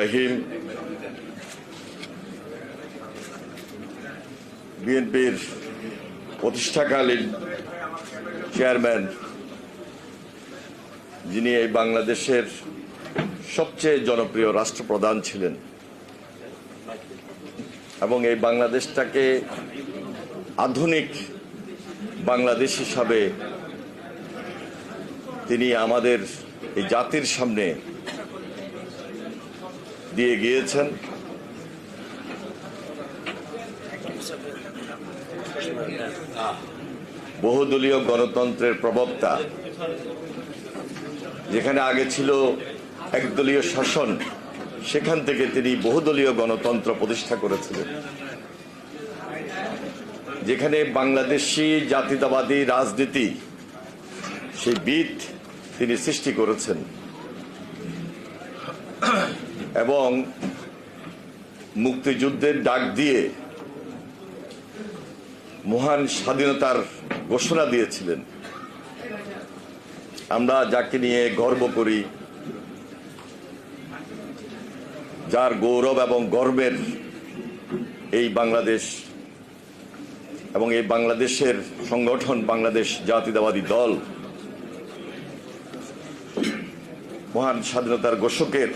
রহিম। বিএনপির প্রতিষ্ঠাকালীন চেয়ারম্যান, যিনি এই বাংলাদেশের সবচেয়ে জনপ্রিয় রাষ্ট্রপ্রধান ছিলেন এবং এই বাংলাদেশটাকে আধুনিক বাংলাদেশ হিসাবে তিনি আমাদের এই জাতির সামনে দিয়ে গিয়েছেন। বহুদলীয় গণতন্ত্রের প্রবক্তা, যেখানে আগে ছিল একদলীয় শাসন, সেখান থেকে তিনি বহুদলীয় গণতন্ত্র প্রতিষ্ঠা করেছিলেন, যেখানে বাংলাদেশি জাতীয়তাবাদী রাজনীতি সেই ভিত তিনি সৃষ্টি করেছেন এবং মুক্তিযুদ্ধের ডাক দিয়ে মহান স্বাধীনতার ঘোষণা দিয়েছিলেন। আমরা যাকে নিয়ে গর্ব করি, যার গৌরব এবং গর্বের এই বাংলাদেশ এবং এই বাংলাদেশের সংগঠন বাংলাদেশ জাতীয়তাবাদী দল, মহান স্বাধীনতার ঘোষকের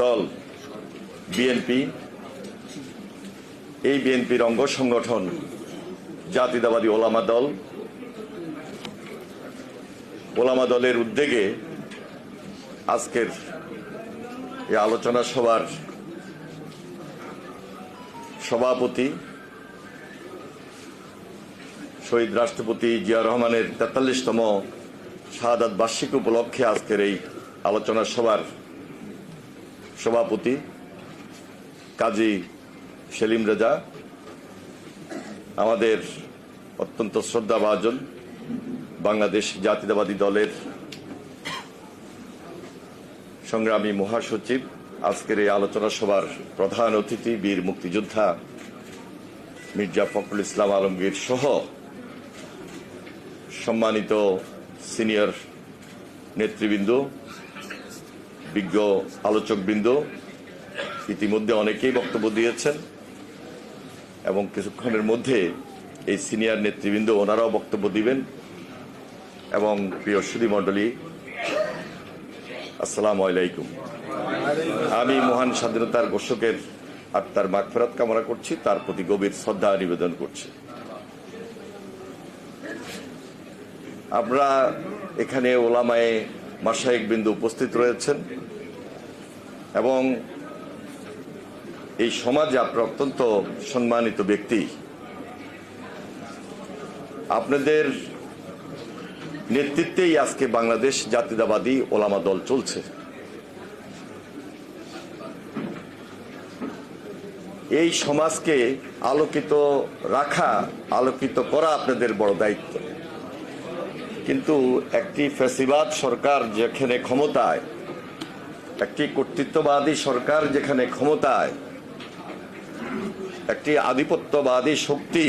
দল বিএনপি, এই বিএনপির অঙ্গ সংগঠন জাতীয়তাবাদী ওলামা দল, ওলামা দলের উদ্যোগে আজকের এই আলোচনা সভার সভাপতি শহীদ রাষ্ট্রপতি জিয়া রহমানের ৪৩তম শাহাদাত বার্ষিকী উপলক্ষে আজকের এই আলোচনা সভার সভাপতি কাজী সেলিম রেজা, আমাদের অত্যন্ত শ্রদ্ধাভাজন বাংলাদেশ জাতীয়তাবাদী দলের সংগ্রামী মহাসচিব, আজকের এই আলোচনা সভার প্রধান অতিথি বীর মুক্তিযোদ্ধা মির্জা ফখরুল ইসলাম আলমগীর সহ সম্মানিত সিনিয়র নেতৃবৃন্দ, বিজ্ঞ আলোচকবৃন্দ, ইতিমধ্যে অনেকেই বক্তব্য দিয়েছেন এবং কিছুক্ষণের মধ্যে এই সিনিয়র নেতৃবৃন্দ ওনারাও বক্তব্য দিবেন। এবং প্রিয় সুধী মণ্ডলী, আসসালামু আলাইকুম। আমি মহান স্বাধীনতার ঘোষকের আত্মার মাগফিরাত কামনা করছি, তার প্রতি গভীর শ্রদ্ধা নিবেদন করছি। আমরা এখানে ওলামায়ে মাশায়েখ বিন্দু উপস্থিত রয়েছেন এবং এই সমাজে আপনারা অত্যন্ত সম্মানিত ব্যক্তি। আপনাদের নেতৃত্বেই আজকে বাংলাদেশ জাতীয়তাবাদী ওলামা দল চলছে। এই সমাজকে আলোকিত রাখা, আলোকিত করা আপনাদের বড় দায়িত্ব। কিন্তু একটি ফ্যাসিবাদ সরকার যেখানে ক্ষমতায়, একটি কর্তৃত্ববাদী সরকার যেখানে ক্ষমতায়, একটি আধিপত্যবাদী শক্তি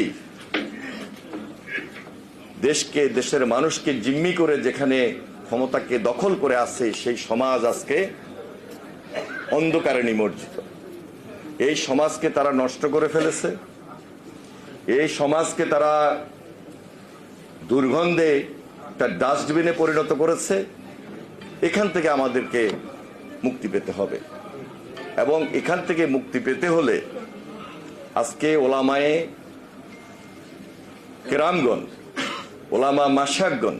দেশকে, দেশের মানুষকে জিম্মি করে যেখানে ক্ষমতাকে দখল করে আছে, সেই সমাজ আজকে অন্ধকারে নিমজ্জিত। এই সমাজকে তারা নষ্ট করে ফেলেছে, এই সমাজকে তারা দুর্গন্ধে তার ডাস্টবিনে পরিণত করেছে। এখান থেকে আমাদেরকে মুক্তি পেতে হবে এবং এখান থেকে মুক্তি পেতে হলে আজকে ওলামায়ে কেরামগণ, ওলামা মাশায়েখগণ,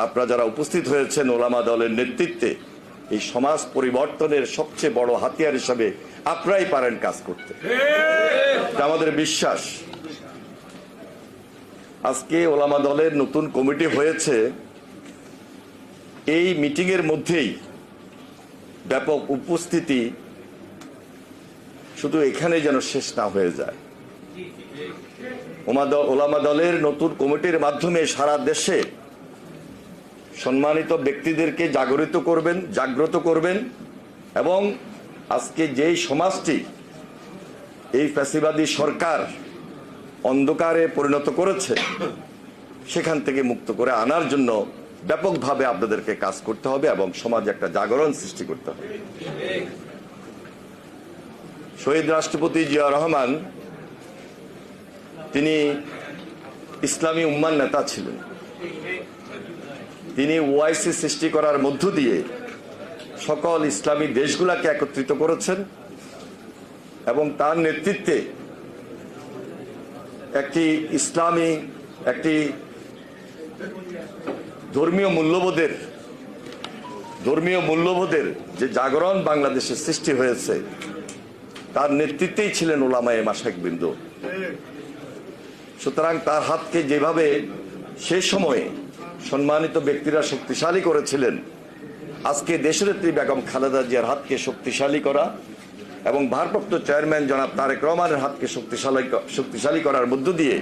আপনারা যারা উপস্থিত হয়েছেন ওলামা দলের নেতৃত্বে, এই সমাজ পরিবর্তনের সবচেয়ে বড় হাতিয়ার হিসাবে আপনারাই পারেন কাজ করতে। আমাদের বিশ্বাস। আজকে ওলামা দলের নতুন কমিটি হয়েছে, এই মিটিং এর মধ্যেই ব্যাপক উপস্থিতি শুধু এখানে যেন শেষ না হয়ে যায়। ওলামা দলের নতুন কমিটির মাধ্যমে সারা দেশে সম্মানিত ব্যক্তিদেরকে জাগ্রত করবেন এবং আজকে যেই সমাজটি এই ফ্যাসিবাদী সরকার অন্ধকারে পরিণত করেছে, সেখান থেকে মুক্ত করে আনার জন্য ব্যাপকভাবে আপনাদেরকে কাজ করতে হবে এবং সমাজে একটা জাগরণ সৃষ্টি করতে হবে। শহীদ রাষ্ট্রপতি জিয়া রহমান তিনি ইসলামী উম্মার নেতা ছিলেন। তিনি ওআইসি সৃষ্টি করার মধ্য দিয়ে সকল ইসলামী দেশগুলোকে একত্রিত করেছেন এবং তার নেতৃত্বে একটি ইসলামী একটি ধর্মীয় মূল্যবোধের যে জাগরণ বাংলাদেশে সৃষ্টি হয়েছে তার নেতৃত্বেই ছিলেন উলামায়ে মাশায়েখবৃন্দ। সুতরাং তার হাতকে যেভাবে সেই সময়ে সম্মানিত ব্যক্তিরা শক্তিশালী করেছিলেন, আজকে দেশনেত্রী বেগম খালেদা জিয়ার হাতকে শক্তিশালী করা এবং ভারপ্রাপ্ত চেয়ারম্যান জনাব তারেক রহমানের হাতকে শক্তিশালী করার মধ্য দিয়ে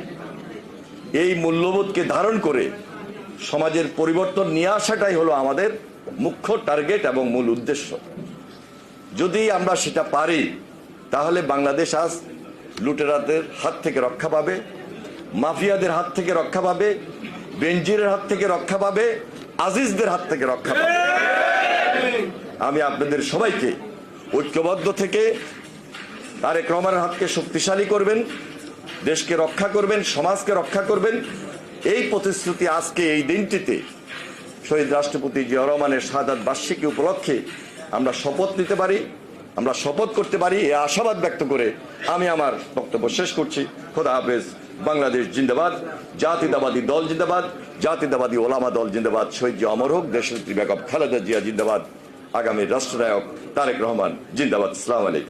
এই মূল্যবোধকে ধারণ করে সমাজের পরিবর্তন নিয়ে আসাটাই হলো আমাদের মুখ্য টার্গেট এবং মূল উদ্দেশ্য। যদি আমরা সেটা পারি তাহলে বাংলাদেশ আজ লুটেরাদের হাত থেকে রক্ষা পাবে, মাফিয়াদের হাত থেকে রক্ষা পাবে, বেনজিরের হাত থেকে রক্ষা পাবে, আজিজদের হাত থেকে রক্ষা পাবে। আমি আপনাদের সবাইকে ঐক্যবদ্ধ থেকে তারেক রহমানের হাতকে শক্তিশালী করবেন, দেশকে রক্ষা করবেন, সমাজকে রক্ষা করবেন, এই প্রতিশ্রুতি আজকে এই দিনটিতে শহীদ রাষ্ট্রপতি জিয়া রহমানের শাহাদাত বার্ষিকী উপলক্ষে আমরা শপথ নিতে পারি, আমরা শপথ করতে পারি, এই আশাবাদ ব্যক্ত করে আমি আমার বক্তব্য শেষ করছি। খোদা হাফেজ। বাংলাদেশ জিন্দাবাদ, জাতীয়তাবাদী দল জিন্দাবাদ, জাতীয়তাবাদী ওলামা দল জিন্দাবাদ। শহীদ জিয়া অমর হোক, দেশনেত্রী বেগম খালেদা জিয়া জিন্দাবাদ, আগামী রাষ্ট্রনায়ক তারেক রহমান জিন্দাবাদ। আসসালামু আলাইকুম।